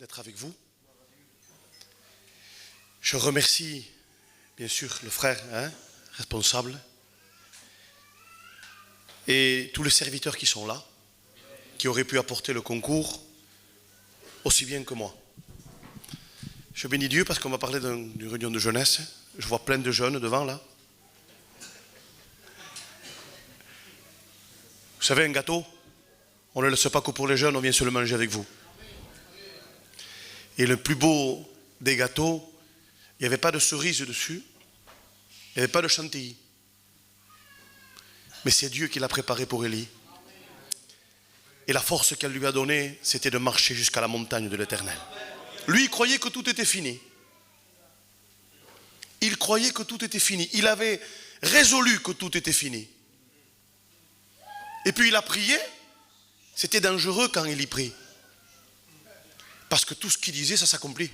d'être avec vous. Je remercie bien sûr le frère responsable et tous les serviteurs qui sont là, qui auraient pu apporter le concours aussi bien que moi. Je bénis Dieu parce qu'on va parler d'une réunion de jeunesse. Je vois plein de jeunes devant là. Vous savez, un gâteau, on ne le laisse pas que pour les jeunes, on vient se le manger avec vous. Et le plus beau des gâteaux, il n'y avait pas de cerise dessus, il n'y avait pas de chantilly. Mais c'est Dieu qui l'a préparé pour Élie. Et la force qu'elle lui a donnée, c'était de marcher jusqu'à la montagne de l'Éternel. Lui, il croyait que tout était fini. Il croyait que tout était fini. Il avait résolu que tout était fini. Et puis il a prié. C'était dangereux quand il y prie. Parce que tout ce qu'il disait, ça s'accomplit.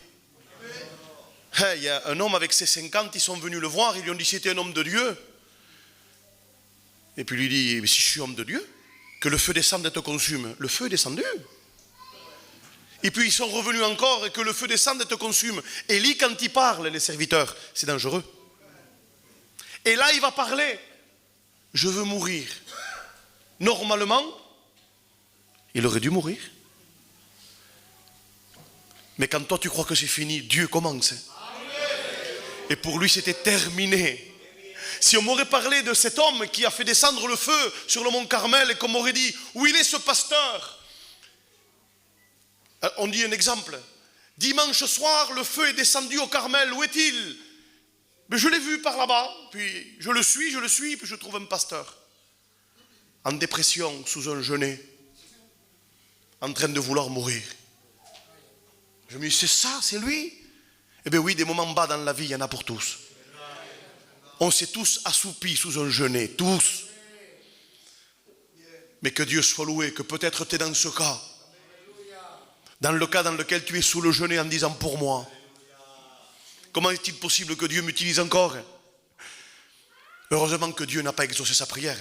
Il y a un homme avec ses 50, ils sont venus le voir, ils lui ont dit c'était un homme de Dieu. Et puis lui dit, mais si je suis homme de Dieu, que le feu descende et te consume. Le feu est descendu. Et puis ils sont revenus encore et que le feu descende et te consume. Élie, quand il parle, les serviteurs, c'est dangereux. Et là, il va parler. Je veux mourir. Normalement, il aurait dû mourir. Mais quand toi tu crois que c'est fini, Dieu commence. Et pour lui, c'était terminé. Si on m'aurait parlé de cet homme qui a fait descendre le feu sur le mont Carmel et qu'on m'aurait dit, où il est ce pasteur? On dit un exemple. Dimanche soir, le feu est descendu au Carmel. Où est-il? Mais je l'ai vu par là-bas. Puis je le suis, puis je trouve un pasteur. En dépression, sous un genêt. En train de vouloir mourir. Je me dis, c'est ça, c'est lui? Eh bien oui, des moments bas dans la vie, il y en a pour tous. On s'est tous assoupis sous un genêt, tous. Mais que Dieu soit loué, que peut-être tu es dans ce cas. Dans le cas dans lequel tu es sous le genêt en disant pour moi. Comment est-il possible que Dieu m'utilise encore? Heureusement que Dieu n'a pas exaucé sa prière.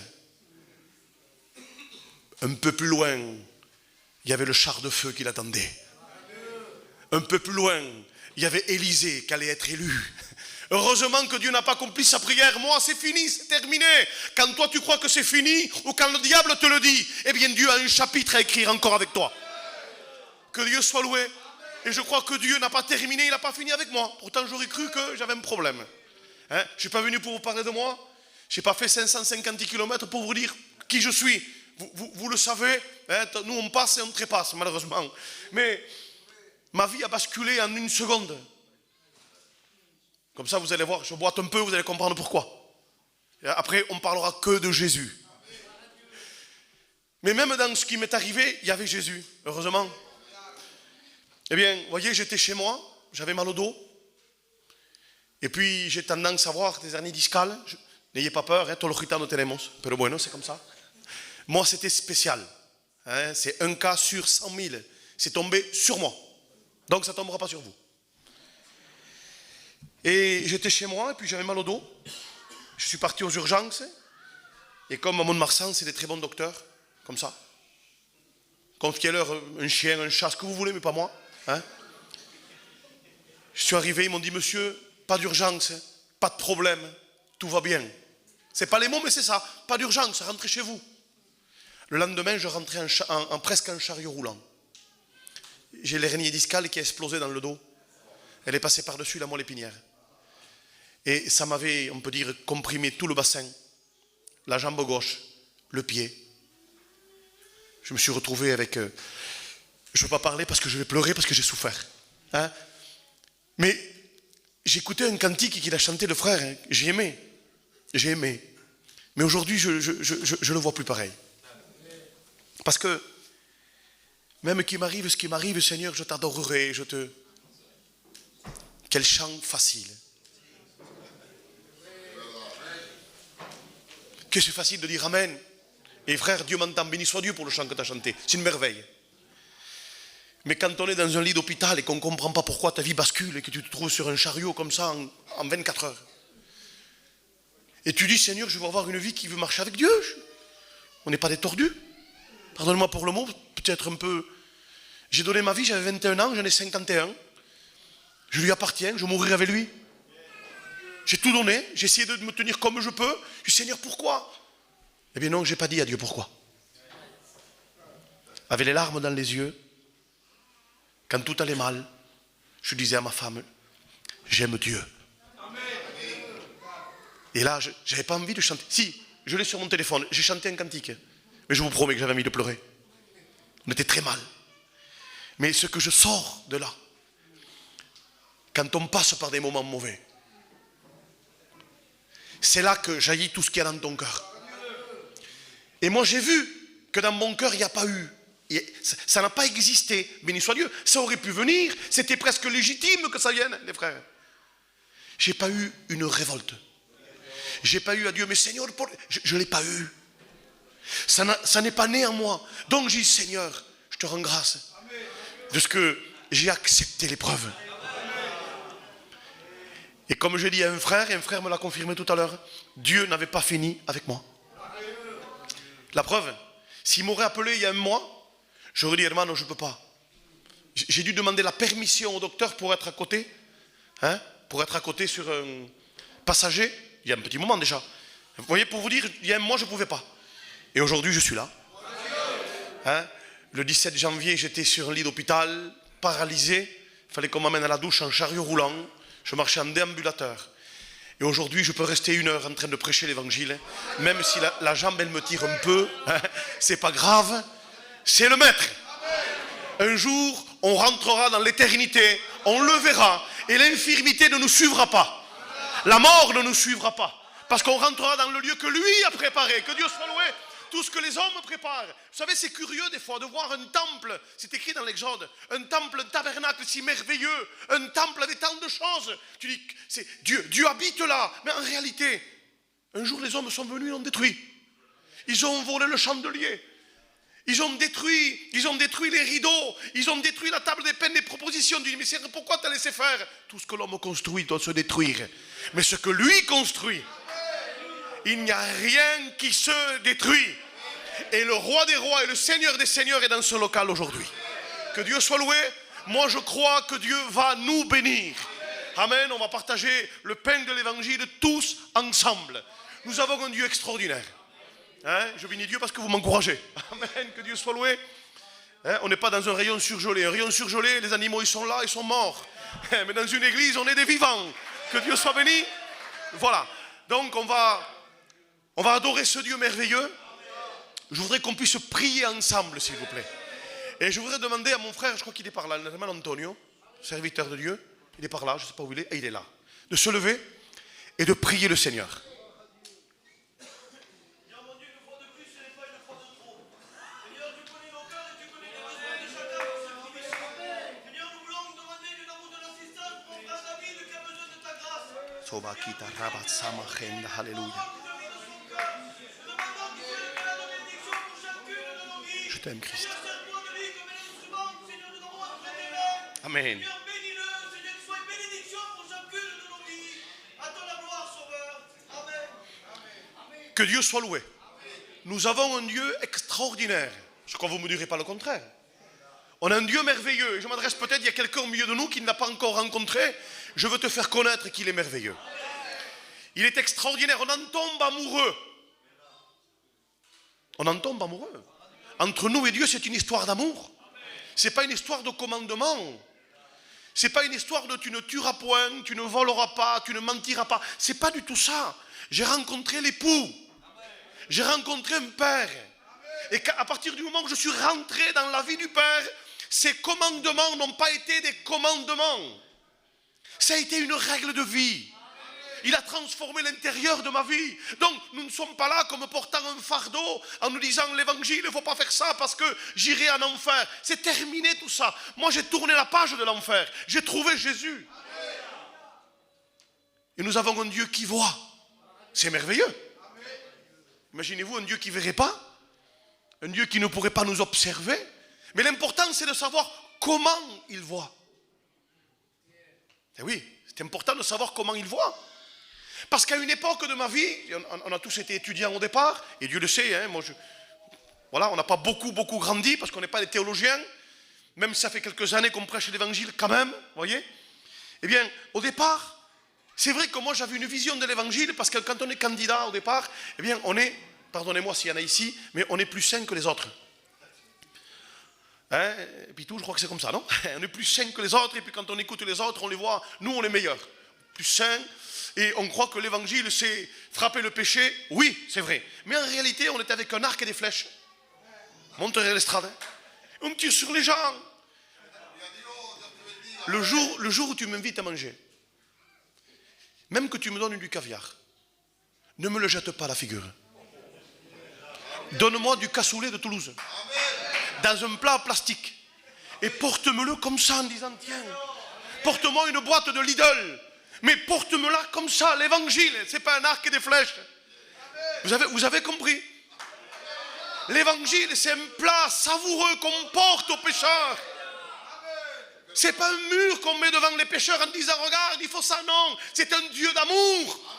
Un peu plus loin, il y avait le char de feu qui l'attendait. Un peu plus loin, il y avait Élisée qui allait être élu. Heureusement que Dieu n'a pas accompli sa prière. Moi, c'est fini, c'est terminé. Quand toi, tu crois que c'est fini, ou quand le diable te le dit, eh bien, Dieu a un chapitre à écrire encore avec toi. Que Dieu soit loué. Et je crois que Dieu n'a pas terminé, il n'a pas fini avec moi. Pourtant, j'aurais cru que j'avais un problème. Je ne suis pas venu pour vous parler de moi. Je n'ai pas fait 550 km pour vous dire qui je suis. Vous le savez. Nous, on passe et on trépasse, malheureusement. Mais ma vie a basculé en une seconde. Comme ça, vous allez voir, je boite un peu, vous allez comprendre pourquoi. Et après, on parlera que de Jésus. Mais même dans ce qui m'est arrivé, il y avait Jésus, heureusement. Eh bien, vous voyez, j'étais chez moi, j'avais mal au dos. Et puis, j'ai tendance à avoir des hernies discales. N'ayez pas peur, todo lo gitano tenemos. Pero bueno, c'est comme ça. Moi, c'était spécial. C'est un cas sur 100 000. C'est tombé sur moi. Donc, ça ne tombera pas sur vous. Et j'étais chez moi, et puis j'avais mal au dos. Je suis parti aux urgences. Et comme à Mont-de-Marsan, c'est des très bons docteurs, comme ça. Contre quelle heure, un chien, un chat, ce que vous voulez, mais pas moi. Je suis arrivé, ils m'ont dit, monsieur, pas d'urgence, pas de problème, tout va bien. C'est pas les mots, mais c'est ça. Pas d'urgence, rentrez chez vous. Le lendemain, je rentrais presque en chariot roulant. J'ai l'hernie discale qui a explosé dans le dos. Elle est passée par-dessus la moelle épinière. Et ça m'avait, on peut dire, comprimé tout le bassin, la jambe gauche, le pied. Je me suis retrouvé avec... je ne veux pas parler parce que je vais pleurer, parce que j'ai souffert. Mais j'écoutais un cantique qu'il a chanté, le frère. J'ai aimé. J'ai aimé. Mais aujourd'hui, je ne le vois plus pareil. Parce que, même qu'il m'arrive ce qui m'arrive, Seigneur, je t'adorerai, Quel chant facile. Que c'est facile de dire Amen. Et frère, Dieu m'entend, béni soit Dieu pour le chant que tu as chanté. C'est une merveille. Mais quand on est dans un lit d'hôpital et qu'on ne comprend pas pourquoi ta vie bascule et que tu te trouves sur un chariot comme ça en 24 heures. Et tu dis, Seigneur, je veux avoir une vie qui veut marcher avec Dieu. On n'est pas des tordus. Pardonne-moi pour le mot, peut-être un peu J'ai donné ma vie, j'avais 21 ans, j'en ai 51. Je lui appartiens, je mourrai avec lui. J'ai tout donné, j'ai essayé de me tenir comme je peux. Je dis, Seigneur, pourquoi? Eh bien non, je n'ai pas dit à Dieu pourquoi. Avec les larmes dans les yeux, quand tout allait mal, je disais à ma femme, j'aime Dieu. Et là, je n'avais pas envie de chanter. Si, je l'ai sur mon téléphone, j'ai chanté un cantique. Mais je vous promets que j'avais envie de pleurer. On était très mal. Mais ce que je sors de là, quand on passe par des moments mauvais, c'est là que jaillit tout ce qu'il y a dans ton cœur. Et moi j'ai vu que dans mon cœur il n'y a pas eu, ça n'a pas existé, béni soit Dieu. Ça aurait pu venir, c'était presque légitime que ça vienne, les frères. J'ai pas eu une révolte. J'ai pas eu à Dieu, mais Seigneur, je ne l'ai pas eu. Ça n'est pas né en moi. Donc j'ai dit, Seigneur, je te rends grâce de ce que j'ai accepté l'épreuve. Et comme je dis à un frère, et un frère me l'a confirmé tout à l'heure, Dieu n'avait pas fini avec moi. La preuve, s'il m'aurait appelé il y a un mois, j'aurais dit, hermano, je ne peux pas. J'ai dû demander la permission au docteur pour être à côté, pour être à côté sur un passager, il y a un petit moment déjà. Vous voyez, pour vous dire, il y a un mois, je ne pouvais pas. Et aujourd'hui, je suis là. Le 17 janvier, j'étais sur un lit d'hôpital, paralysé. Il fallait qu'on m'amène à la douche en chariot roulant. Je marchais en déambulateur. Et aujourd'hui, je peux rester 1 heure en train de prêcher l'évangile. Même si la jambe, elle me tire un peu. C'est pas grave. C'est le maître. Un jour, on rentrera dans l'éternité. On le verra. Et l'infirmité ne nous suivra pas. La mort ne nous suivra pas. Parce qu'on rentrera dans le lieu que lui a préparé. Que Dieu soit loué. Tout ce que les hommes préparent. Vous savez, c'est curieux des fois de voir un temple, c'est écrit dans l'Exode, un temple, un tabernacle si merveilleux, un temple avec tant de choses. Tu dis, c'est Dieu habite là. Mais en réalité, un jour les hommes sont venus et l'ont détruit. Ils ont volé le chandelier. Ils ont détruit les rideaux. Ils ont détruit la table des peines, des propositions. Tu dis, mais Seigneur, pourquoi t'as laissé faire? Tout ce que l'homme construit doit se détruire. Mais ce que lui construit, il n'y a rien qui se détruit. Et le roi des rois et le seigneur des seigneurs est dans ce local aujourd'hui. Que Dieu soit loué. Moi je crois que Dieu va nous bénir. Amen. On va partager le pain de l'évangile tous ensemble. Nous avons un Dieu extraordinaire. Je bénis Dieu parce que vous m'encouragez. Amen. Que Dieu soit loué. On n'est pas dans un rayon surgelé. Un rayon surgelé, les animaux ils sont là, ils sont morts. Mais dans une église, on est des vivants. Que Dieu soit béni. Voilà. Donc on va adorer ce Dieu merveilleux. Je voudrais qu'on puisse prier ensemble, s'il vous plaît. Et je voudrais demander à mon frère, je crois qu'il est par là, l'hermano Antonio, serviteur de Dieu, il est par là, je ne sais pas où il est, et il est là, de se lever et de prier le Seigneur. Seigneur mon Dieu, une fois de plus, ce n'est pas une fois de trop. Seigneur, tu connais nos cœurs et tu connais les besoins de chacun dans ce prière. Seigneur, nous voulons nous demander de l'amour de l'assistance pour mon frère David qui a besoin de ta grâce. Sobakita rabat samachenda, alléluia. Je t'aime, Christ. Amen. Que Dieu soit loué. Nous avons un Dieu extraordinaire. Je crois que vous ne me direz pas le contraire. On a un Dieu merveilleux. Et je m'adresse peut-être, il y a quelqu'un au milieu de nous qui ne l'a pas encore rencontré. Je veux te faire connaître qu'il est merveilleux. Il est extraordinaire. On en tombe amoureux. On en tombe amoureux. Entre nous et Dieu, c'est une histoire d'amour. Ce n'est pas une histoire de commandement. Ce n'est pas une histoire de tu ne tueras point, tu ne voleras pas, tu ne mentiras pas. Ce n'est pas du tout ça. J'ai rencontré l'époux. J'ai rencontré un père. Et à partir du moment où je suis rentré dans la vie du père, ces commandements n'ont pas été des commandements. Ça a été une règle de vie. Il a transformé l'intérieur de ma vie. Donc, nous ne sommes pas là comme portant un fardeau en nous disant l'évangile, il ne faut pas faire ça parce que j'irai en enfer. C'est terminé tout ça. Moi, j'ai tourné la page de l'enfer. J'ai trouvé Jésus. Et nous avons un Dieu qui voit. C'est merveilleux. Imaginez-vous un Dieu qui ne verrait pas. Un Dieu qui ne pourrait pas nous observer. Mais l'important, c'est de savoir comment il voit. Et oui, c'est important de savoir comment il voit. Parce qu'à une époque de ma vie, on a tous été étudiants au départ, et Dieu le sait, voilà, on n'a pas beaucoup grandi parce qu'on n'est pas des théologiens, même si ça fait quelques années qu'on prêche l'évangile quand même, vous voyez. Eh bien, au départ, c'est vrai que moi j'avais une vision de l'évangile, parce que quand on est candidat au départ, eh bien on est, pardonnez-moi s'il y en a ici, mais on est plus sain que les autres. Hein, et puis tout, je crois que c'est comme ça, non? On est plus sain que les autres, et puis quand on écoute les autres, on les voit, nous on est meilleurs, plus sains, et on croit que l'évangile c'est frapper le péché, oui, c'est vrai. Mais en réalité, on est avec un arc et des flèches. Monterez l'estrade, hein. On tire sur les gens. Le jour où tu m'invites à manger, même que tu me donnes du caviar, ne me le jette pas à la figure. Donne-moi du cassoulet de Toulouse, dans un plat en plastique, et porte-me-le comme ça en disant tiens, porte-moi une boîte de Lidl, mais porte-me-la comme ça. L'évangile, c'est pas un arc et des flèches. Vous avez compris? L'évangile, c'est un plat savoureux qu'on porte aux pécheurs. C'est pas un mur qu'on met devant les pécheurs en disant regarde, il faut ça, non. C'est un Dieu d'amour.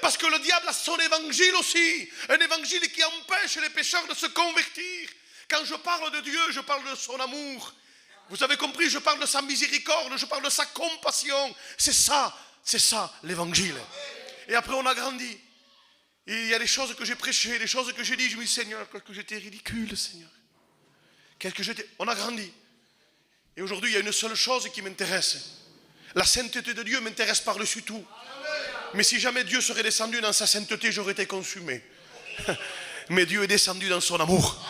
Parce que le diable a son évangile aussi. Un évangile qui empêche les pécheurs de se convertir. Quand je parle de Dieu, je parle de son amour. Vous avez compris, je parle de sa miséricorde, je parle de sa compassion. C'est ça l'évangile. Et après on a grandi. Et il y a des choses que j'ai prêchées, des choses que j'ai dit, je me dis Seigneur, que j'étais ridicule, Seigneur. On a grandi. Et aujourd'hui, il y a une seule chose qui m'intéresse. La sainteté de Dieu m'intéresse par-dessus tout. Mais si jamais Dieu serait descendu dans sa sainteté, j'aurais été consumé. Mais Dieu est descendu dans son amour.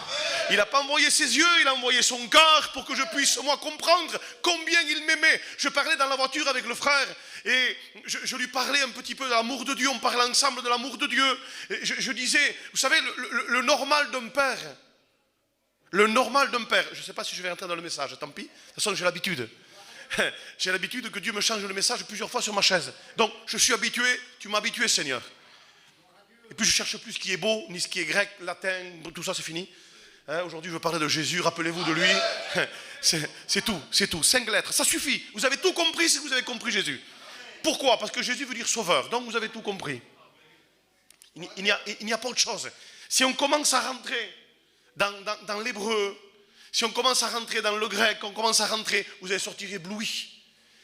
Il n'a pas envoyé ses yeux, il a envoyé son cœur pour que je puisse, moi, comprendre combien il m'aimait. Je parlais dans la voiture avec le frère et je lui parlais un petit peu de l'amour de Dieu. On parlait ensemble de l'amour de Dieu. Et je disais, vous savez, le normal d'un père. Le normal d'un père. Je ne sais pas si je vais rentrer dans le message, tant pis. De toute façon, j'ai l'habitude. J'ai l'habitude que Dieu me change le message plusieurs fois sur ma chaise. Donc, je suis habitué, tu m'as habitué, Seigneur. Et puis, je ne cherche plus ce qui est beau, ni ce qui est grec, latin, tout ça, c'est fini. Hein, aujourd'hui, je veux parler de Jésus, rappelez-vous de lui. C'est tout. 5 lettres, ça suffit. Vous avez tout compris si vous avez compris Jésus. Pourquoi? Parce que Jésus veut dire sauveur. Donc, vous avez tout compris. Il n'y a pas autre chose. Si on commence à rentrer dans l'hébreu, si on commence à rentrer dans le grec, on commence à rentrer, vous allez sortir ébloui.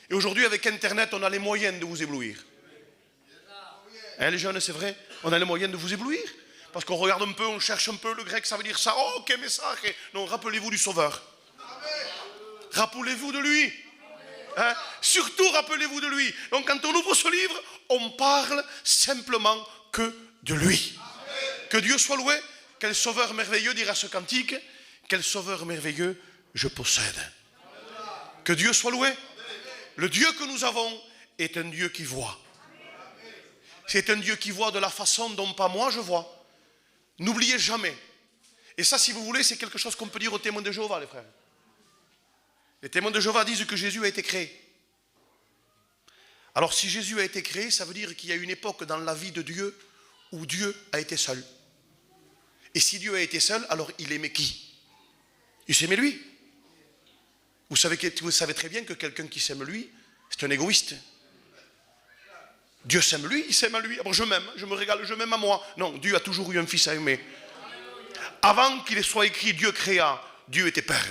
Et aujourd'hui, avec Internet, on a les moyens de vous éblouir. Hein, les jeunes, c'est vrai, on a les moyens de vous éblouir. Parce qu'on regarde un peu, on cherche un peu, le grec, ça veut dire ça. Oh, quel message. Non, rappelez-vous du Sauveur. Rappelez-vous de lui. Hein? Surtout, rappelez-vous de lui. Donc, quand on ouvre ce livre, on parle simplement que de lui. Que Dieu soit loué. Quel sauveur merveilleux, dira ce cantique. Quel sauveur merveilleux je possède. Que Dieu soit loué. Le Dieu que nous avons est un Dieu qui voit. C'est un Dieu qui voit de la façon dont pas moi je vois. N'oubliez jamais. Et ça, si vous voulez, c'est quelque chose qu'on peut dire aux témoins de Jéhovah, les frères. Les témoins de Jéhovah disent que Jésus a été créé. Alors, si Jésus a été créé, ça veut dire qu'il y a une époque dans la vie de Dieu où Dieu a été seul. Et si Dieu a été seul, alors il aimait qui? Il s'aimait lui. Vous savez très bien que quelqu'un qui s'aime lui, c'est un égoïste. Dieu s'aime lui, il s'aime à lui. Alors je m'aime, je me régale, je m'aime à moi. Non, Dieu a toujours eu un fils à aimer. Avant qu'il soit écrit Dieu créa, Dieu était Père.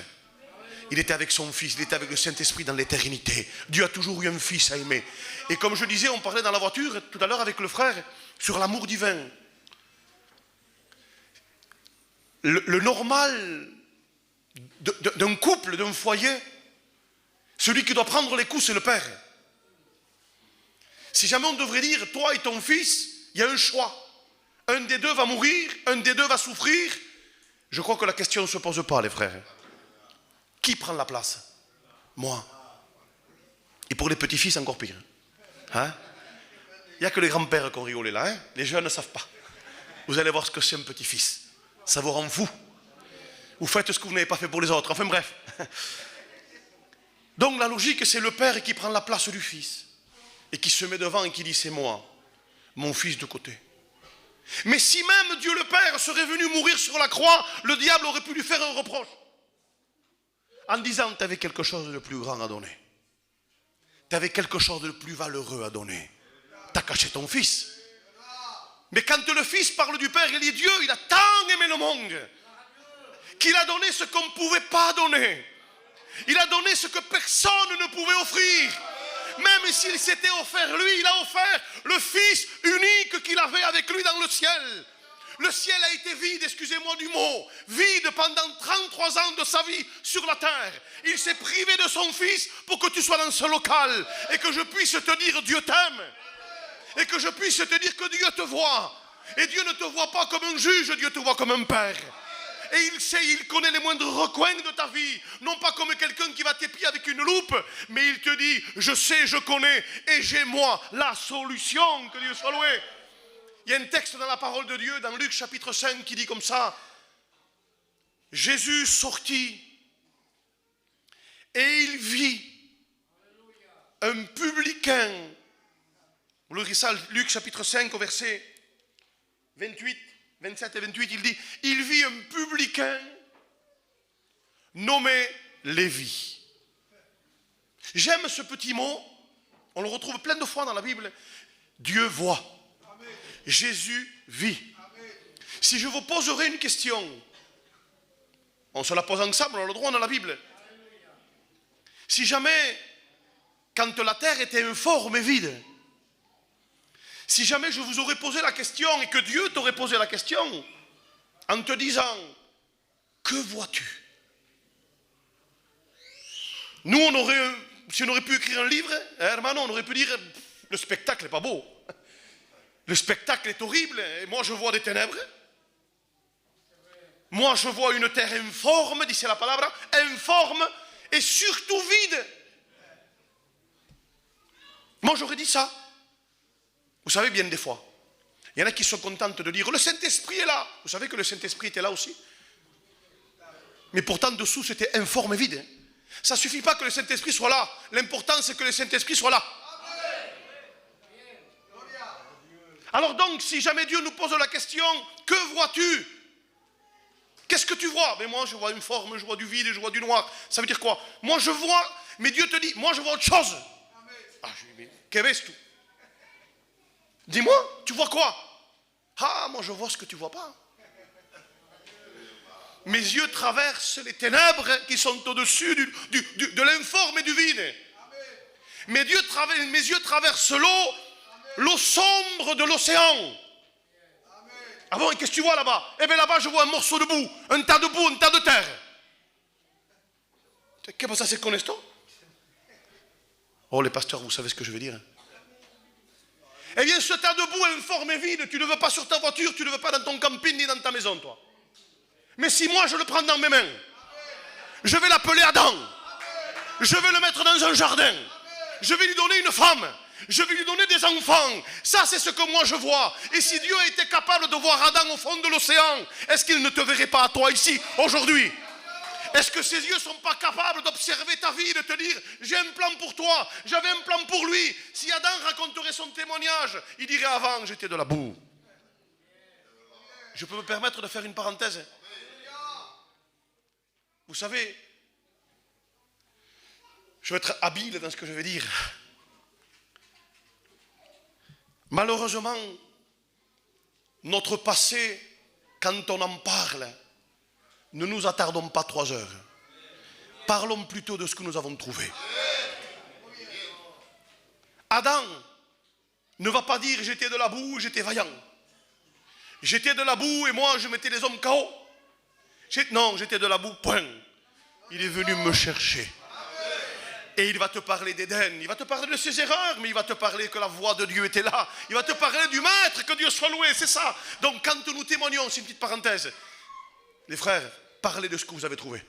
Il était avec son fils, il était avec le Saint-Esprit dans l'éternité. Dieu a toujours eu un fils à aimer. Et comme je disais, on parlait dans la voiture tout à l'heure avec le frère sur l'amour divin. Le normal d'un couple, d'un foyer, celui qui doit prendre les coups, c'est le Père. Si jamais on devrait dire, toi et ton fils, il y a un choix. Un des deux va mourir, un des deux va souffrir. Je crois que la question ne se pose pas, les frères. Qui prend la place? Moi. Et pour les petits-fils, encore pire. Hein? Il n'y a que les grands-pères qui ont rigolé là. Hein? Les jeunes ne savent pas. Vous allez voir ce que c'est un petit-fils. Ça vous rend fou. Vous faites ce que vous n'avez pas fait pour les autres. Enfin bref. Donc la logique, c'est le père qui prend la place du fils. Et qui se met devant et qui dit c'est moi, mon fils de côté. Mais si même Dieu le Père serait venu mourir sur la croix, le diable aurait pu lui faire un reproche. En disant, tu avais quelque chose de plus grand à donner. Tu avais quelque chose de plus valeureux à donner. Tu as caché ton fils. Mais quand le fils parle du Père, il dit Dieu, il a tant aimé le monde qu'il a donné ce qu'on ne pouvait pas donner. Il a donné ce que personne ne pouvait offrir. Même s'il s'était offert lui, il a offert le Fils unique qu'il avait avec lui dans le ciel. Le ciel a été vide, excusez-moi du mot, vide pendant 33 ans de sa vie sur la terre. Il s'est privé de son Fils pour que tu sois dans ce local et que je puisse te dire Dieu t'aime. Et que je puisse te dire que Dieu te voit. Et Dieu ne te voit pas comme un juge, Dieu te voit comme un père. Et il sait, il connaît les moindres recoins de ta vie. Non pas comme quelqu'un qui va t'épier avec une loupe, mais il te dit, je sais, je connais, et j'ai moi la solution. Que Dieu soit loué. Il y a un texte dans la parole de Dieu, dans Luc chapitre 5, qui dit comme ça, Jésus sortit et il vit un publicain. Vous lisez ça, Luc chapitre 5 au verset 28, 27 et 28, il dit, il vit un publicain nommé Lévi. J'aime ce petit mot, on le retrouve plein de fois dans la Bible. Dieu voit. Jésus vit. Si je vous poserai une question, on se la pose ensemble, on a le droit dans la Bible. Si jamais, quand la terre était informe et vide, si jamais je vous aurais posé la question et que Dieu t'aurait posé la question en te disant, que vois-tu? Nous, si on aurait pu écrire un livre, hermano, on aurait pu dire, le spectacle n'est pas beau. Le spectacle est horrible, et moi je vois des ténèbres. Moi je vois une terre informe, dice la palabra, informe et surtout vide. Moi j'aurais dit ça. Vous savez, bien des fois, il y en a qui sont contentes de dire, le Saint-Esprit est là. Vous savez que le Saint-Esprit était là aussi. Mais pourtant dessous c'était informe et vide. Ça ne suffit pas que le Saint-Esprit soit là. L'important c'est que le Saint-Esprit soit là. Alors donc, si jamais Dieu nous pose la question, que vois-tu? Qu'est-ce que tu vois? Mais moi, je vois une forme, je vois du vide, je vois du noir. Ça veut dire quoi? Moi, je vois, mais Dieu te dit, moi, je vois autre chose. Ah, je dis, mais qu'est-ce que tu? Dis-moi, tu vois quoi? Ah, moi, je vois ce que tu vois pas. Mes yeux traversent les ténèbres qui sont au-dessus de l'informe et du vide. Mes yeux traversent l'eau sombre de l'océan. Ah bon, et qu'est-ce que tu vois là-bas? Eh bien là-bas, je vois un morceau de boue, un tas de boue, un tas de terre. Qu'est-ce que ça, c'est con esto? Oh, les pasteurs, vous savez ce que je veux dire. Eh bien, ce tas de boue informe et vide, tu ne le veux pas sur ta voiture, tu ne le veux pas dans ton camping ni dans ta maison, toi. Mais si moi, je le prends dans mes mains, je vais l'appeler Adam. Je vais le mettre dans un jardin. Je vais lui donner une femme. Je vais lui donner des enfants. Ça, c'est ce que moi je vois. Et si Dieu a été capable de voir Adam au fond de l'océan, est-ce qu'il ne te verrait pas à toi ici, aujourd'hui? Est-ce que ses yeux ne sont pas capables d'observer ta vie, de te dire, j'ai un plan pour toi, j'avais un plan pour lui? Si Adam raconterait son témoignage, il dirait, avant, j'étais de la boue. Je peux me permettre de faire une parenthèse? Vous savez, je vais être habile dans ce que je vais dire. Malheureusement, notre passé, quand on en parle, ne nous attardons pas 3 heures. Parlons plutôt de ce que nous avons trouvé. Adam ne va pas dire j'étais de la boue, j'étais vaillant. J'étais de la boue et moi je mettais les hommes KO. Non, j'étais de la boue, point. Il est venu me chercher. Et il va te parler d'Éden, il va te parler de ses erreurs, mais il va te parler que la voix de Dieu était là. Il va te parler du Maître, que Dieu soit loué, c'est ça. Donc quand nous témoignons, c'est une petite parenthèse. Les frères, parlez de ce que vous avez trouvé.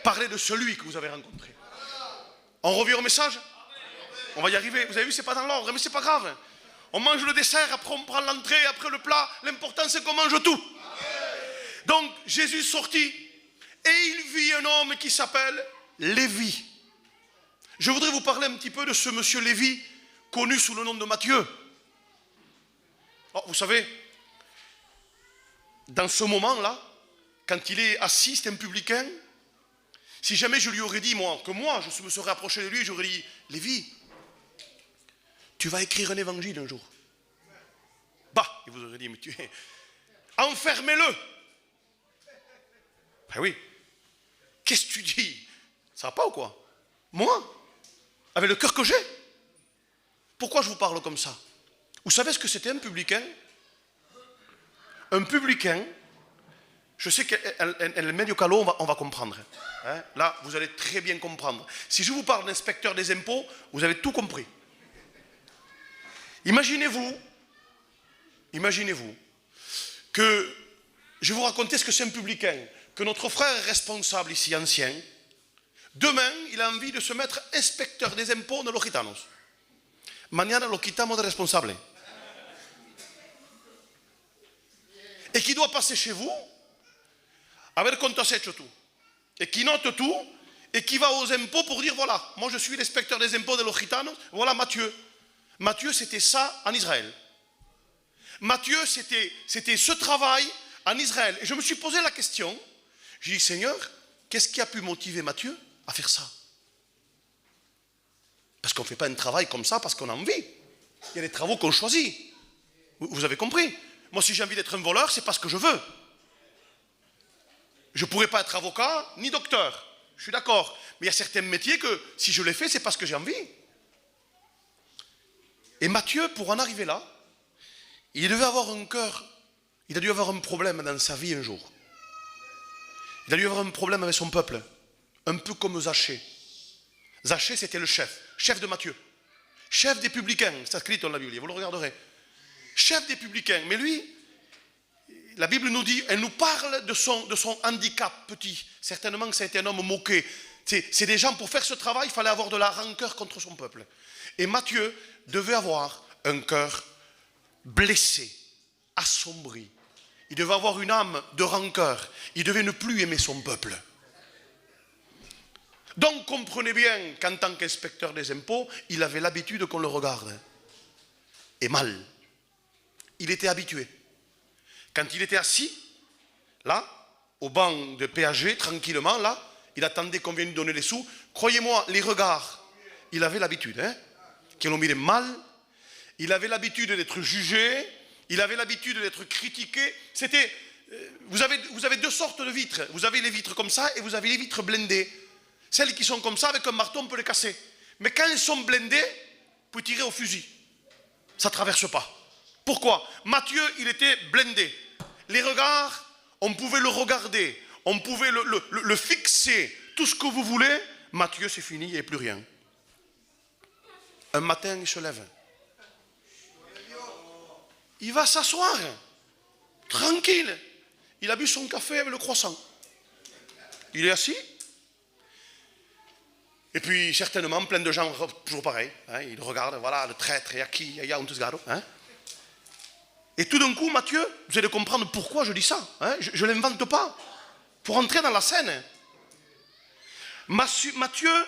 Parlez de celui que vous avez rencontré. On revient au message? On va y arriver. Vous avez vu, c'est pas dans l'ordre, mais c'est pas grave. On mange le dessert, après on prend l'entrée, après le plat. L'important c'est qu'on mange tout. Donc Jésus sortit et il vit un homme qui s'appelle Lévi. Je voudrais vous parler un petit peu de ce monsieur Lévi, connu sous le nom de Matthieu. Oh, vous savez, dans ce moment-là, quand il est assis, c'est un publicain. Si jamais je lui aurais dit, que moi, je me serais approché de lui, j'aurais dit, Lévi, tu vas écrire un évangile un jour. Bah, il vous aurait dit, mais enfermez-le. Ben oui. Qu'est-ce que tu dis? Ça va pas ou quoi? Moi, avec le cœur que j'ai. Pourquoi je vous parle comme ça? Vous savez ce que c'était un publicain? Un publicain, je sais qu'elle met du calot, on va comprendre. Hein? Là, vous allez très bien comprendre. Si je vous parle d'inspecteur des impôts, vous avez tout compris. Imaginez-vous que je vais vous raconter ce que c'est un publicain, que notre frère est responsable ici, ancien. Demain, il a envie de se mettre inspecteur des impôts de los gitanos. Mañana lo quitamos de responsable. Et qui doit passer chez vous, a ver cuánto has hecho tú. Et qui note tout, et qui va aux impôts pour dire, voilà, moi je suis l'inspecteur des impôts de los gitanos, voilà Matthieu. Matthieu, c'était ça en Israël. Matthieu, c'était ce travail en Israël. Et je me suis posé la question, j'ai dit, Seigneur, qu'est-ce qui a pu motiver Matthieu à faire ça? Parce qu'on ne fait pas un travail comme ça parce qu'on a envie. Il y a des travaux qu'on choisit. Vous avez compris? Moi, si j'ai envie d'être un voleur, c'est parce que je veux. Je ne pourrais pas être avocat ni docteur. Je suis d'accord. Mais il y a certains métiers que si je les fais, c'est parce que j'ai envie. Et Matthieu, pour en arriver là, il devait avoir un cœur. Il a dû avoir un problème dans sa vie un jour. Il a dû avoir un problème avec son peuple. Un peu comme Zachée. Zachée, c'était le chef de Matthieu. Chef des publicains, c'est écrit dans la Bible, vous le regarderez. Chef des publicains, mais lui, la Bible nous dit, elle nous parle de son handicap petit. Certainement que ça a été un homme moqué. C'est des gens, pour faire ce travail, il fallait avoir de la rancœur contre son peuple. Et Matthieu devait avoir un cœur blessé, assombri. Il devait avoir une âme de rancœur. Il devait ne plus aimer son peuple. Donc comprenez bien qu'en tant qu'inspecteur des impôts, il avait l'habitude qu'on le regarde. Et mal. Il était habitué. Quand il était assis, là, au banc de péager, tranquillement, là, il attendait qu'on vienne lui donner les sous. Croyez-moi, les regards, il avait l'habitude, hein, qu'ils l'ont mis mal. Il avait l'habitude d'être jugé. Il avait l'habitude d'être critiqué. C'était, vous avez deux sortes de vitres. Vous avez les vitres comme ça et vous avez les vitres blindées. Celles qui sont comme ça, avec un marteau, on peut les casser. Mais quand elles sont blindées, vous pouvez tirer au fusil. Ça ne traverse pas. Pourquoi? Matthieu, il était blindé. Les regards, on pouvait le regarder. On pouvait le fixer. Tout ce que vous voulez. Matthieu, c'est fini, il n'y a plus rien. Un matin, il se lève. Il va s'asseoir. Tranquille. Il a bu son café avec le croissant. Il est assis. Et puis, certainement, plein de gens, toujours pareil, hein, ils regardent, voilà, le traître, et qui, il y a un tosgado. Hein. Et tout d'un coup, Matthieu, vous allez comprendre pourquoi je dis ça. Hein, je ne l'invente pas. Pour entrer dans la scène. Matthieu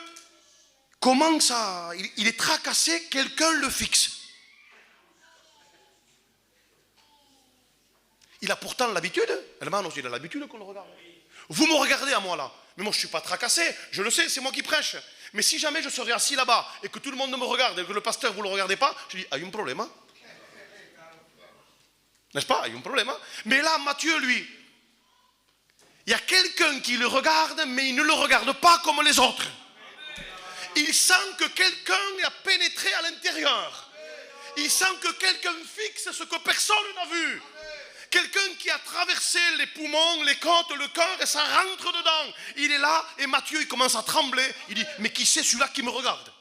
commence à... Il est tracassé, quelqu'un le fixe. Il a pourtant l'habitude. Hermanos, il a l'habitude qu'on le regarde. Vous me regardez à moi là. Mais moi je ne suis pas tracassé. Je le sais, c'est moi qui prêche. Mais si jamais je serais assis là-bas et que tout le monde me regarde et que le pasteur vous ne le regardez pas, je dis, il y a un problème. Hein? N'est-ce pas? Il y a un problème. Hein? Mais là, Matthieu, lui, il y a quelqu'un qui le regarde, mais il ne le regarde pas comme les autres. Il sent que quelqu'un a pénétré à l'intérieur. Il sent que quelqu'un fixe ce que personne n'a vu. Quelqu'un qui a traversé les poumons, les côtes, le cœur et ça rentre dedans. Il est là et Matthieu il commence à trembler. Il dit, mais qui c'est celui-là qui me regarde?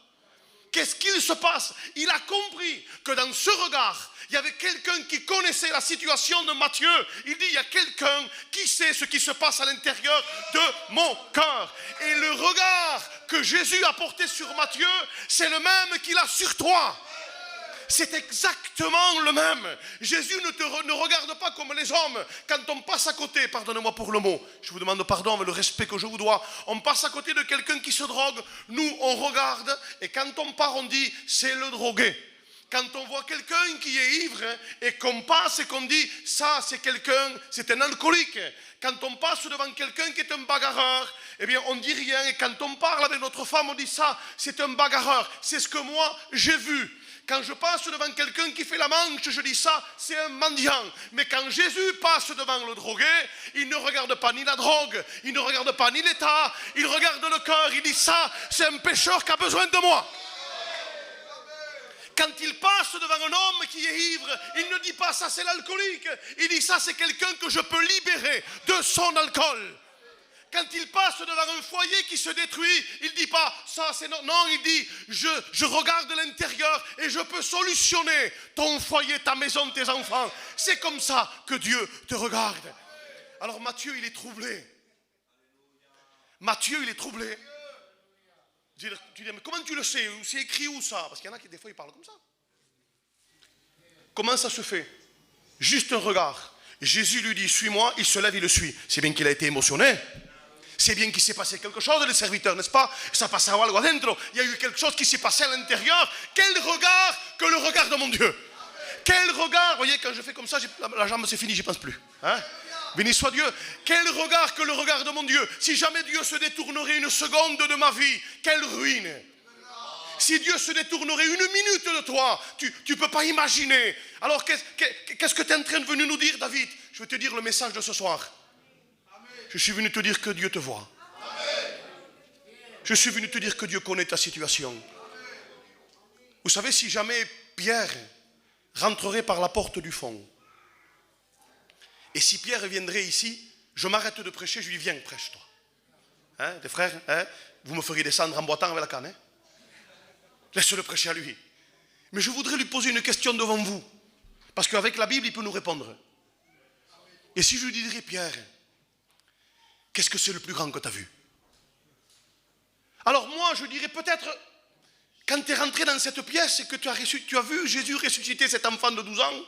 Qu'est-ce qu'il se passe? Il a compris que dans ce regard, il y avait quelqu'un qui connaissait la situation de Matthieu. Il dit, il y a quelqu'un qui sait ce qui se passe à l'intérieur de mon cœur. Et le regard que Jésus a porté sur Matthieu, c'est le même qu'il a sur toi. C'est exactement le même. Jésus ne regarde pas comme les hommes. Quand on passe à côté, pardonnez-moi pour le mot, je vous demande pardon avec le respect que je vous dois, on passe à côté de quelqu'un qui se drogue, nous on regarde et quand on part on dit c'est le drogué. Quand on voit quelqu'un qui est ivre et qu'on passe et qu'on dit ça c'est quelqu'un, c'est un alcoolique. Quand on passe devant quelqu'un qui est un bagarreur, eh bien on dit rien et quand on parle avec notre femme on dit ça c'est un bagarreur. C'est ce que moi j'ai vu. Quand je passe devant quelqu'un qui fait la manche, je dis ça, c'est un mendiant. Mais quand Jésus passe devant le drogué, il ne regarde pas ni la drogue, il ne regarde pas ni l'état, il regarde le cœur, il dit ça, c'est un pécheur qui a besoin de moi. Quand il passe devant un homme qui est ivre, il ne dit pas ça c'est l'alcoolique, il dit ça c'est quelqu'un que je peux libérer de son alcool. Quand il passe devant un foyer qui se détruit, il ne dit pas ça c'est non, non, il dit je regarde l'intérieur et je peux solutionner ton foyer, ta maison, tes enfants. C'est comme ça que Dieu te regarde. Alors Matthieu il est troublé. Matthieu il est troublé. Tu dis, mais comment tu le sais? C'est écrit où ça? Parce qu'il y en a qui des fois ils parlent comme ça. Comment ça se fait? Juste un regard. Jésus lui dit, suis-moi, il se lève, il le suit. C'est bien qu'il a été émotionné. C'est bien qu'il s'est passé quelque chose, les serviteurs, n'est-ce pas? Ça passe algo adentro. Il y a eu quelque chose qui s'est passé à l'intérieur. Quel regard que le regard de mon Dieu. Quel regard, vous voyez, quand je fais comme ça, la jambe c'est fini, j'y pense plus. Hein? Béni soit Dieu. Quel regard que le regard de mon Dieu. Si jamais Dieu se détournerait une seconde de ma vie, quelle ruine. Si Dieu se détournerait une minute de toi, tu ne peux pas imaginer. Alors qu'est-ce que tu es en train de venir nous dire, David? Je vais te dire le message de ce soir. Je suis venu te dire que Dieu te voit. Je suis venu te dire que Dieu connaît ta situation. Vous savez, si jamais Pierre rentrerait par la porte du fond, et si Pierre viendrait ici, je m'arrête de prêcher, je lui dis, viens, prêche-toi. Hein, des frères, hein, vous me feriez descendre en boitant avec la canne. Hein? Laisse-le prêcher à lui. Mais je voudrais lui poser une question devant vous. Parce qu'avec la Bible, il peut nous répondre. Et si je lui dirais, Pierre, qu'est-ce que c'est le plus grand que tu as vu? Alors moi, je dirais peut-être, quand tu es rentré dans cette pièce et que tu as vu Jésus ressusciter cet enfant de 12 ans,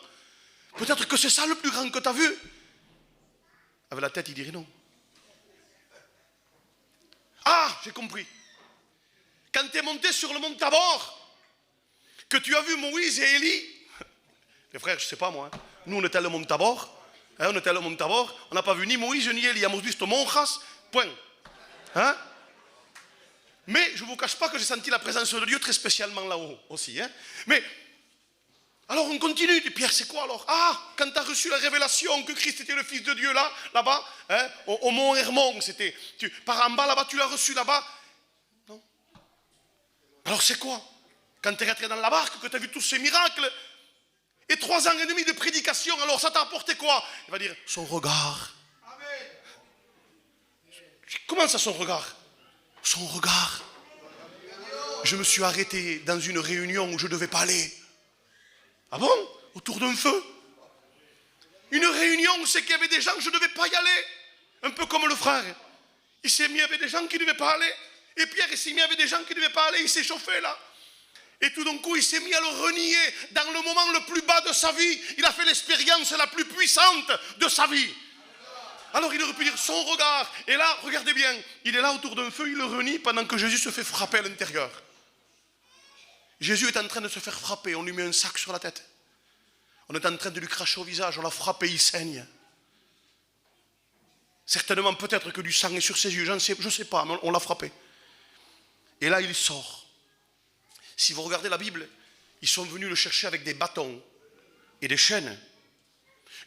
peut-être que c'est ça le plus grand que tu as vu. Avec la tête, il dirait non. Ah, j'ai compris. Quand tu es monté sur le mont Tabor, que tu as vu Moïse et Élie, les frères, je ne sais pas moi, hein. Nous on était à le mont Tabor, hein, on était à le mont Tabor, on n'a pas vu ni Moïse ni Élie, hemos visto monjas, point. Hein? Mais je ne vous cache pas que j'ai senti la présence de Dieu très spécialement là-haut aussi. Hein? Mais, alors on continue, Pierre, c'est quoi alors? Ah, quand tu as reçu la révélation que Christ était le Fils de Dieu là-bas, hein, au mont Hermon, c'était, par en bas là-bas, tu l'as reçu là-bas. Non. Alors c'est quoi? Quand tu es rentré dans la barque, que tu as vu tous ces miracles, et 3 ans et demi de prédication, alors ça t'a apporté quoi? Il va dire, son regard. Amen. Comment ça, son regard? Son regard. Je me suis arrêté dans une réunion où je ne devais pas aller. Ah bon? Autour d'un feu? Une réunion où c'est qu'il y avait des gens, je ne devais pas y aller. Un peu comme le frère. Il s'est mis avec des gens qui ne devaient pas aller. Et Pierre, il s'est mis avec des gens qui ne devaient pas aller. Il s'est chauffé là. Et tout d'un coup, il s'est mis à le renier dans le moment le plus bas de sa vie. Il a fait l'expérience la plus puissante de sa vie. Alors il aurait pu dire son regard. Et là, regardez bien, il est là autour d'un feu, il le renie pendant que Jésus se fait frapper à l'intérieur. Jésus est en train de se faire frapper, on lui met un sac sur la tête. On est en train de lui cracher au visage, on l'a frappé, il saigne. Certainement, peut-être que du sang est sur ses yeux, je ne sais pas, mais on l'a frappé. Et là, il sort. Si vous regardez la Bible, ils sont venus le chercher avec des bâtons et des chaînes.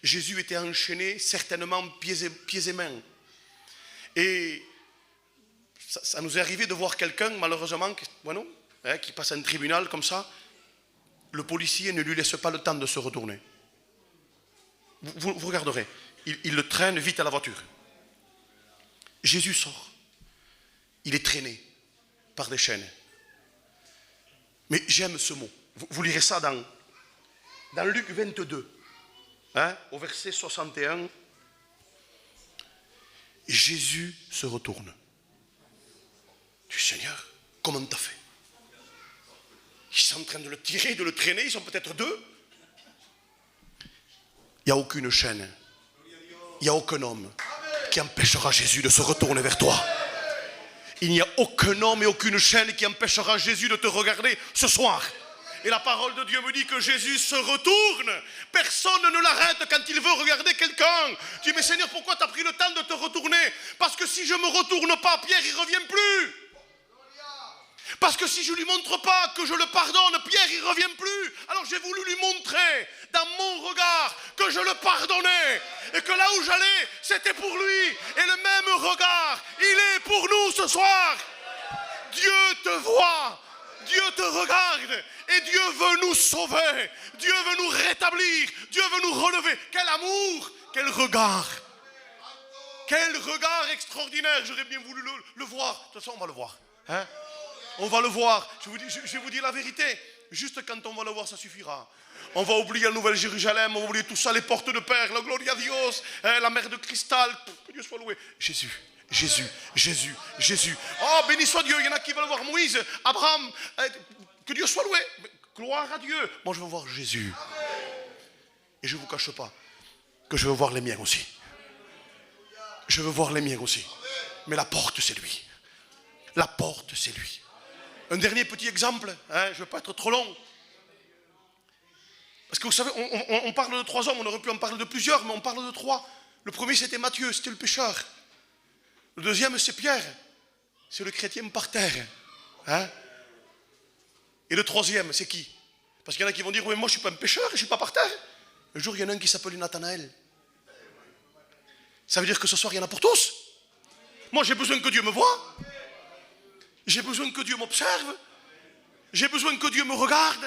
Jésus était enchaîné, certainement pieds et mains. Et ça nous est arrivé de voir quelqu'un, malheureusement, qui passe à un tribunal comme ça. Le policier ne lui laisse pas le temps de se retourner. Vous regarderez. Il le traîne vite à la voiture. Jésus sort. Il est traîné par des chaînes. Mais j'aime ce mot. Vous lirez ça dans Luc 22. Hein, au verset 61, Jésus se retourne. Du Seigneur, comment t'as fait? Ils sont en train de le tirer, de le traîner, ils sont peut-être 2. Il n'y a aucune chaîne, il n'y a aucun homme qui empêchera Jésus de se retourner vers toi. Il n'y a aucun homme et aucune chaîne qui empêchera Jésus de te regarder ce soir. Et la parole de Dieu me dit que Jésus se retourne. Personne ne l'arrête quand il veut regarder quelqu'un. Tu dis, mais Seigneur, pourquoi tu as pris le temps de te retourner? Parce que si je ne me retourne pas, Pierre, il ne revient plus. Parce que si je ne lui montre pas que je le pardonne, Pierre il ne revient plus. Alors j'ai voulu lui montrer dans mon regard que je le pardonnais. Et que là où j'allais, c'était pour lui. Et le même regard, il est pour nous ce soir. Dieu te voit. Dieu te regarde. Et Dieu veut nous sauver. Dieu veut nous rétablir. Dieu veut nous relever. Quel amour, quel regard. Quel regard extraordinaire. J'aurais bien voulu le voir. De toute façon, on va le voir. Hein? On va le voir. Je vais vous dire la vérité. Juste quand on va le voir, ça suffira. On va oublier la Nouvelle Jérusalem, on va oublier tout ça, les portes de Perle, la Gloria Dios, la mer de cristal. Que Dieu soit loué. Jésus, Jésus, Jésus, Jésus. Oh, béni soit Dieu. Il y en a qui veulent voir Moïse, Abraham. Que Dieu soit loué. Gloire à Dieu. Moi, je veux voir Jésus. Et je ne vous cache pas que je veux voir les miens aussi. Je veux voir les miens aussi. Mais la porte, c'est lui. La porte, c'est lui. Un dernier petit exemple, hein, je ne veux pas être trop long. Parce que vous savez, on parle de 3 hommes, on aurait pu en parler de plusieurs, mais on parle de 3. Le premier, c'était Matthieu, c'était le pécheur. Le deuxième, c'est Pierre, c'est le chrétien par terre. Hein? Et le troisième, c'est qui? Parce qu'il y en a qui vont dire, oui, moi je ne suis pas un pécheur, je ne suis pas par terre. Un jour, il y en a un qui s'appelle Nathanaël. Ça veut dire que ce soir, il y en a pour tous. Moi, j'ai besoin que Dieu me voie. J'ai besoin que Dieu m'observe. J'ai besoin que Dieu me regarde.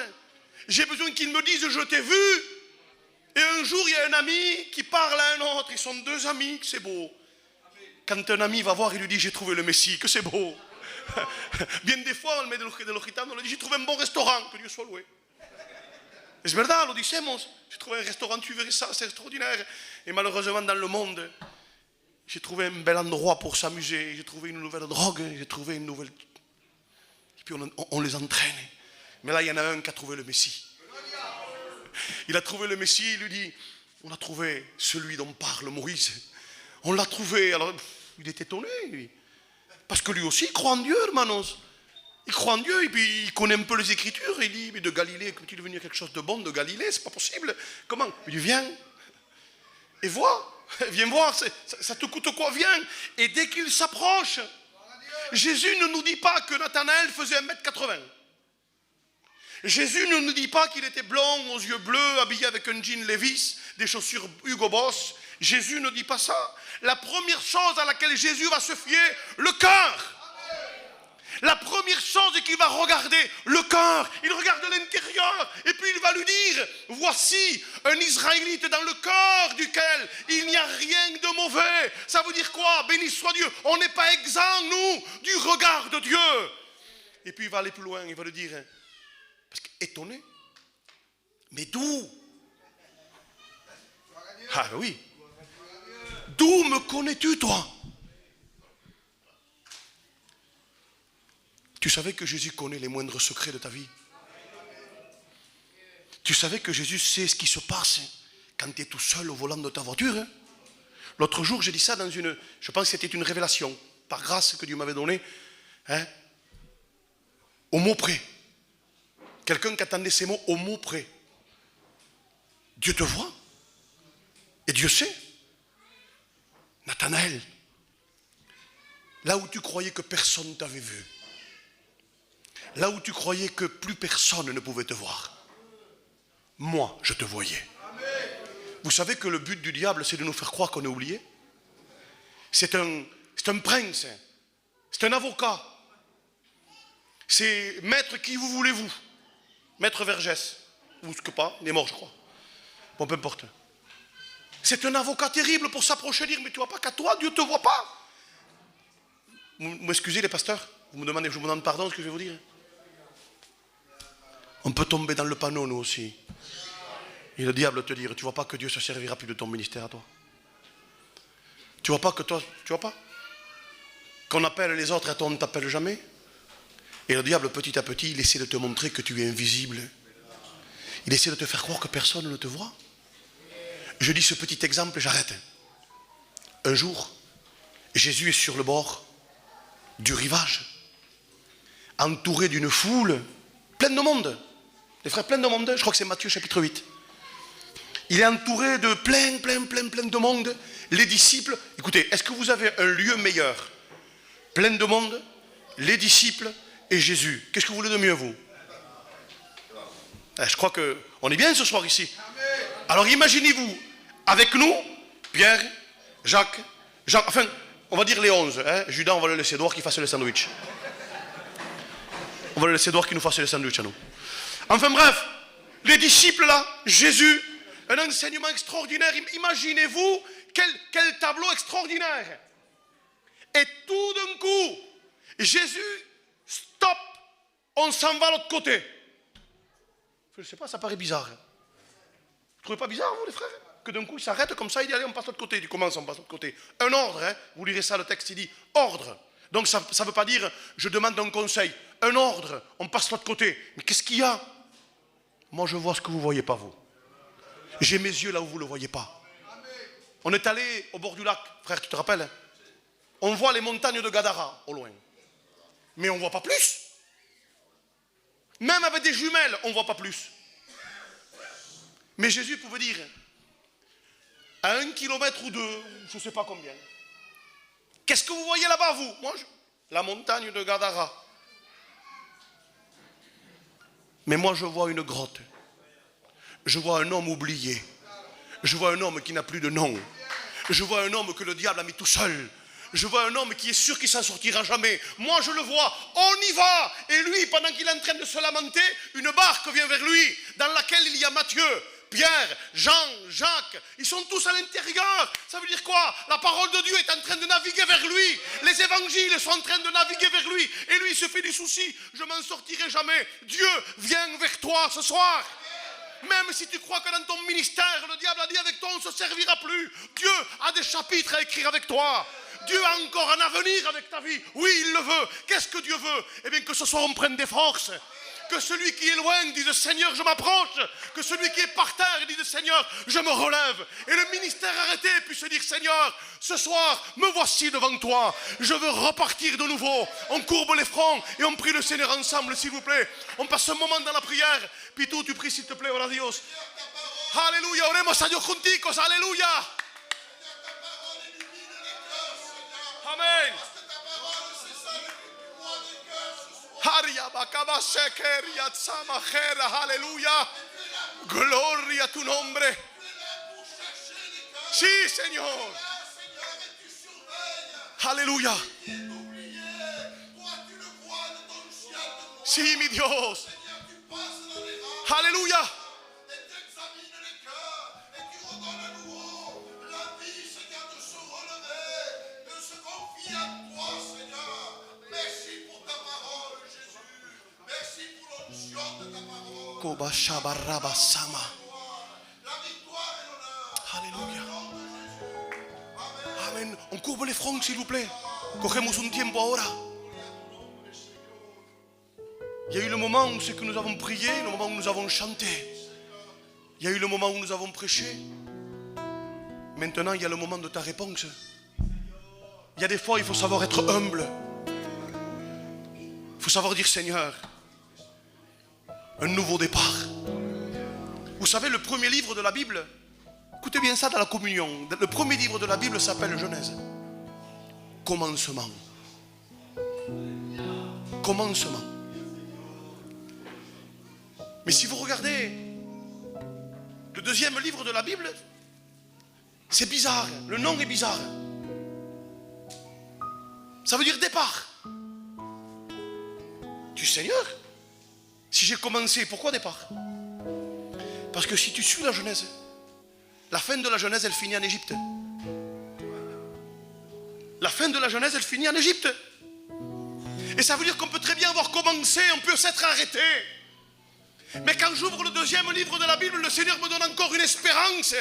J'ai besoin qu'il me dise, je t'ai vu. Et un jour, il y a un ami qui parle à un autre. Ils sont 2 amis, que c'est beau. Quand un ami va voir, il lui dit, j'ai trouvé le Messie, que c'est beau. Bien des fois, on le met de l'Occitane, on lui dit, j'ai trouvé un bon restaurant, que Dieu soit loué. C'est verdad, lo dicemos. J'ai trouvé un restaurant, tu verrais ça, c'est extraordinaire. Et malheureusement, dans le monde, j'ai trouvé un bel endroit pour s'amuser. J'ai trouvé une nouvelle drogue, j'ai trouvé une nouvelle... Et puis on les entraîne. Mais là, il y en a un qui a trouvé le Messie. Il a trouvé le Messie, il lui dit, on a trouvé celui dont parle Moïse. On l'a trouvé. Alors, il est étonné, lui. Parce que lui aussi, il croit en Dieu, hermanos. Il croit en Dieu, et puis il connaît un peu les Écritures. Il dit, mais de Galilée, peux-tu devenir quelque chose de bon de Galilée? C'est pas possible. Comment? Il dit, viens. Et vois. Viens voir, ça te coûte quoi? Viens. Et dès qu'il s'approche, Jésus ne nous dit pas que Nathanaël faisait 1m80. Jésus ne nous dit pas qu'il était blond, aux yeux bleus, habillé avec un jean Levi's, des chaussures Hugo Boss. Jésus ne dit pas ça. La première chose à laquelle Jésus va se fier, le cœur. La première chose est qu'il va regarder le cœur. Il regarde l'intérieur et puis il va lui dire, voici un Israélite dans le cœur duquel il n'y a rien de mauvais. Ça veut dire quoi? Béni soit Dieu. On n'est pas exempt, nous, du regard de Dieu. Et puis il va aller plus loin, il va lui dire, parce qu'étonné, mais d'où? Ah oui. D'où me connais-tu, toi? Tu savais que Jésus connaît les moindres secrets de ta vie? Tu savais que Jésus sait ce qui se passe quand tu es tout seul au volant de ta voiture? L'autre jour, j'ai dit ça dans une... Je pense que c'était une révélation, par grâce que Dieu m'avait donnée. Hein, au mot près. Quelqu'un qui attendait ces mots au mot près. Dieu te voit. Et Dieu sait. Nathanaël, là où tu croyais que personne ne t'avait vu, là où tu croyais que plus personne ne pouvait te voir, moi, je te voyais. Vous savez que le but du diable, c'est de nous faire croire qu'on est oublié. C'est un prince, c'est un avocat. C'est maître qui vous voulez-vous? Maître Vergès, ou ce que pas, il est mort je crois. Bon, peu importe. C'est un avocat terrible pour s'approcher et dire, mais tu vois pas qu'à toi, Dieu ne te voit pas. Vous m'excusez les pasteurs? Vous me demandez, je vous demande pardon ce que je vais vous dire. On peut tomber dans le panneau nous aussi. Et le diable te dire, tu vois pas que Dieu se servira plus de ton ministère à toi? Tu vois pas que toi, tu vois pas? Qu'on appelle les autres et toi on ne t'appelle jamais? Et le diable petit à petit, il essaie de te montrer que tu es invisible. Il essaie de te faire croire que personne ne te voit. Je dis ce petit exemple et j'arrête. Un jour, Jésus est sur le bord du rivage, entouré d'une foule, pleine de monde. Les frères, plein de monde, je crois que c'est Matthieu chapitre 8. Il est entouré de plein de monde. Les disciples, écoutez, est-ce que vous avez un lieu meilleur? Plein de monde, les disciples, et Jésus. Qu'est-ce que vous voulez de mieux, vous? Je crois qu'on est bien ce soir ici. Alors imaginez-vous, avec nous, Pierre, Jacques, Jean, enfin, on va dire les 11. Hein. Judas, on va le laisser dehors qu'il fasse le sandwich. On va le laisser dehors qu'il nous fasse le sandwich à nous. Enfin bref, les disciples là, Jésus, un enseignement extraordinaire. Imaginez-vous quel tableau extraordinaire. Et tout d'un coup, Jésus, stop, on s'en va de l'autre côté. Je ne sais pas, ça paraît bizarre. Vous ne trouvez pas bizarre, vous, les frères? Que d'un coup, il s'arrête comme ça, il dit, allez, on passe de l'autre côté. Il dit, comment on passe de l'autre côté? Un ordre, hein? Vous lirez ça, le texte, il dit, ordre. Donc ça ne veut pas dire, je demande un conseil. Un ordre, on passe de l'autre côté. Mais qu'est-ce qu'il y a? Moi, je vois ce que vous ne voyez pas, vous. J'ai mes yeux là où vous ne le voyez pas. On est allé au bord du lac, frère, tu te rappelles? On voit les montagnes de Gadara, au loin. Mais on ne voit pas plus. Même avec des jumelles, on ne voit pas plus. Mais Jésus pouvait dire, à 1 kilomètre ou 2, je ne sais pas combien, qu'est-ce que vous voyez là-bas, vous? Moi, la montagne de Gadara. Mais moi, je vois une grotte. Je vois un homme oublié. Je vois un homme qui n'a plus de nom. Je vois un homme que le diable a mis tout seul. Je vois un homme qui est sûr qu'il ne s'en sortira jamais. Moi, je le vois. On y va. Et lui, pendant qu'il est en train de se lamenter, une barque vient vers lui, dans laquelle il y a Matthieu, Pierre, Jean, Jacques. Ils sont tous à l'intérieur. Ça veut dire quoi? La parole de Dieu est en train de naviguer vers lui. Les évangiles sont en train de naviguer vers lui. Et lui, il se fait des soucis. Je m'en sortirai jamais. Dieu vient vers toi ce soir. Même si tu crois que dans ton ministère, le diable a dit avec toi, on ne se servira plus. Dieu a des chapitres à écrire avec toi. Dieu a encore un avenir avec ta vie. Oui, il le veut. Qu'est-ce que Dieu veut? Eh bien, que ce soir on prenne des forces. Que celui qui est loin dise Seigneur, je m'approche. Que celui qui est par terre dise Seigneur, je me relève. Et le ministère arrêté puisse dire Seigneur, ce soir, me voici devant toi. Je veux repartir de nouveau. On courbe les fronts et on prie le Seigneur ensemble, s'il vous plaît. On passe un moment dans la prière. Pitou, tu pries s'il te plaît, ora Dios. Alléluia, oremos a Dios junticos, alléluia. Amen. Alléluia. Gloria a tu nombre. Sí, Señor. Alléluia. Sí, mi Dios. Alléluia. Alléluia. Amen. On courbe les fronts, s'il vous plaît. Cogemos un tiempo ahora. Il y a eu le moment où c'est que nous avons prié, le moment où nous avons chanté. Il y a eu le moment où nous avons prêché. Maintenant, il y a le moment de ta réponse. Il y a des fois, il faut savoir être humble. Il faut savoir dire Seigneur, un nouveau départ. Vous savez, le premier livre de la Bible, écoutez bien ça dans la communion. Le premier livre de la Bible s'appelle Genèse. Commencement. Commencement. Mais si vous regardez le deuxième livre de la Bible, c'est bizarre. Le nom est bizarre. Ça veut dire départ. Du Seigneur. Si j'ai commencé, pourquoi départ? Parce que si tu suis la Genèse, la fin de la Genèse, elle finit en Égypte. La fin de la Genèse, elle finit en Égypte. Et ça veut dire qu'on peut très bien avoir commencé, on peut s'être arrêté. Mais quand j'ouvre le deuxième livre de la Bible, le Seigneur me donne encore une espérance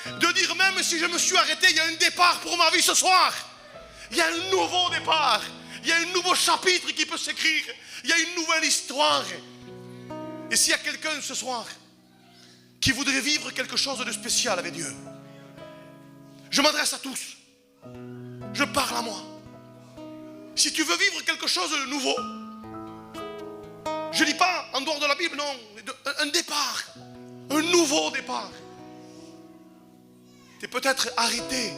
de dire même si je me suis arrêté, il y a un départ pour ma vie ce soir. Il y a un nouveau départ. Il y a un nouveau chapitre qui peut s'écrire. Il y a une nouvelle histoire. Et s'il y a quelqu'un ce soir qui voudrait vivre quelque chose de spécial avec Dieu, je m'adresse à tous. Je parle à moi. Si tu veux vivre quelque chose de nouveau, je ne dis pas en dehors de la Bible, non, un départ, un nouveau départ. Tu es peut-être arrêté,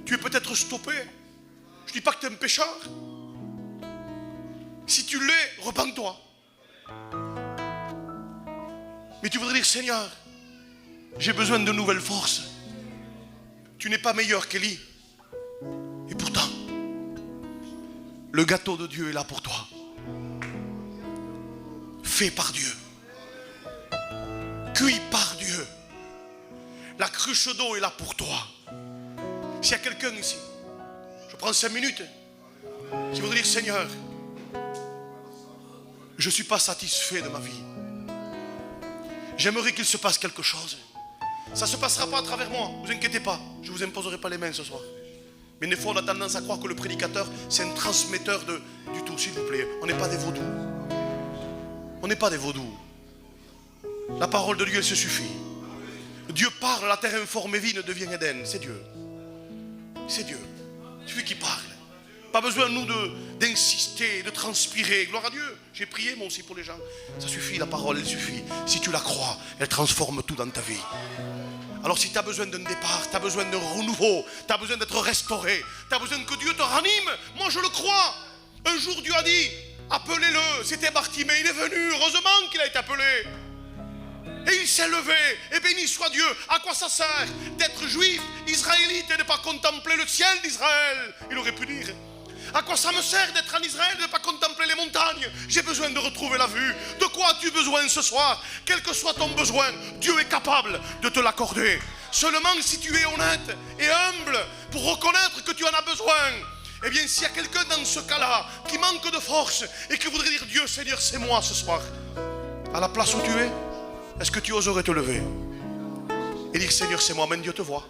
tu es peut-être stoppé. Je ne dis pas que tu es un pécheur, Si tu l'es, repens-toi. Mais tu voudrais dire, Seigneur, j'ai besoin de nouvelles forces. Tu n'es pas meilleur qu'Élie. Et pourtant, le gâteau de Dieu est là pour toi. Fait par Dieu. Cuit par Dieu. La cruche d'eau est là pour toi. S'il y a quelqu'un ici, je prends 5 minutes, qui voudrait dire, Seigneur, je ne suis pas satisfait de ma vie. J'aimerais qu'il se passe quelque chose. Ça ne se passera pas à travers moi, ne vous inquiétez pas. Je ne vous imposerai pas les mains ce soir. Mais des fois on a tendance à croire que le prédicateur c'est un transmetteur du tout, s'il vous plaît. On n'est pas des vaudous. On n'est pas des vaudous. La parole de Dieu elle se suffit. Dieu parle, la terre informe et vie ne devient Éden. C'est Dieu. C'est Dieu. Il suffit qu'il parle. Pas besoin nous d'insister, de transpirer. Gloire à Dieu. J'ai prié moi aussi pour les gens. Ça suffit, la parole elle suffit. Si tu la crois, elle transforme tout dans ta vie. Alors si tu as besoin d'un départ, tu as besoin d'un renouveau, tu as besoin d'être restauré, tu as besoin que Dieu te ranime, moi je le crois. Un jour Dieu a dit, appelez-le, c'était Bartimée, il est venu, heureusement qu'il a été appelé. Et il s'est levé, et béni soit Dieu. À quoi ça sert d'être juif, israélite et de ne pas contempler le ciel d'Israël? Il aurait pu dire. À quoi ça me sert d'être en Israël et de ne pas contempler les montagnes? J'ai besoin de retrouver la vue. De quoi as-tu besoin ce soir? Quel que soit ton besoin, Dieu est capable de te l'accorder. Seulement si tu es honnête et humble pour reconnaître que tu en as besoin. Eh bien s'il y a quelqu'un dans ce cas-là qui manque de force et qui voudrait dire Dieu Seigneur c'est moi ce soir, à la place où tu es, est-ce que tu oserais te lever et dire Seigneur c'est moi? Même Dieu te voit.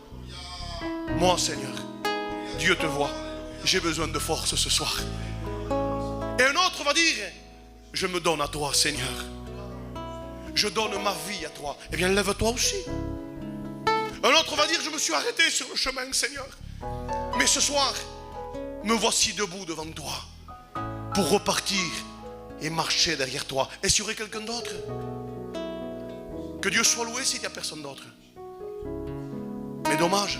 Moi Seigneur, Dieu te voit. J'ai besoin de force ce soir. Et un autre va dire je me donne à toi Seigneur. Je donne ma vie à toi. Eh bien lève-toi aussi. Un autre va dire je me suis arrêté sur le chemin Seigneur. Mais ce soir me voici debout devant toi pour repartir et marcher derrière toi. Est-ce qu'il y aurait quelqu'un d'autre? Que Dieu soit loué s'il n'y a personne d'autre. Mais dommage,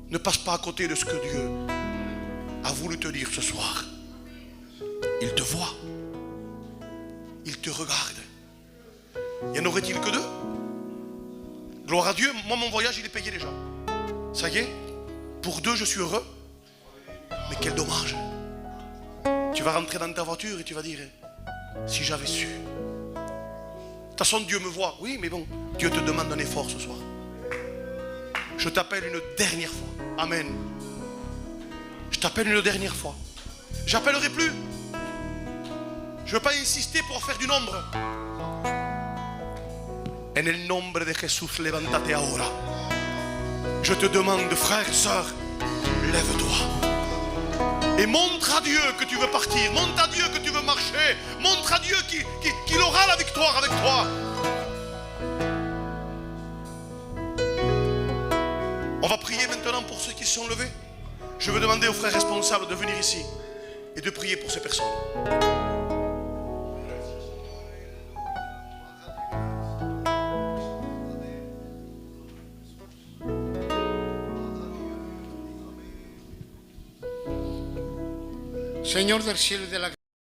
ne passe pas à côté de ce que Dieu a voulu te dire ce soir. Il te voit. Il te regarde. Y en aurait-il que 2? Gloire à Dieu, moi mon voyage il est payé déjà. Ça y est, pour 2 je suis heureux. Mais quel dommage. Tu vas rentrer dans ta voiture et tu vas dire si j'avais su. De toute façon Dieu me voit. Oui mais bon, Dieu te demande un effort ce soir. Je t'appelle une dernière fois. Amen. Je t'appelle une dernière fois. J'appellerai plus. Je ne veux pas insister pour faire du nombre. En el nombre de Jesús, levántate ahora. Je te demande, frère, sœur, lève-toi. Et montre à Dieu que tu veux partir. Montre à Dieu que tu veux marcher. Montre à Dieu qu'il aura la victoire avec toi. On va prier maintenant pour ceux qui se sont levés. Je veux demander aux frères responsables de venir ici et de prier pour ces personnes. Señor del cielo y de la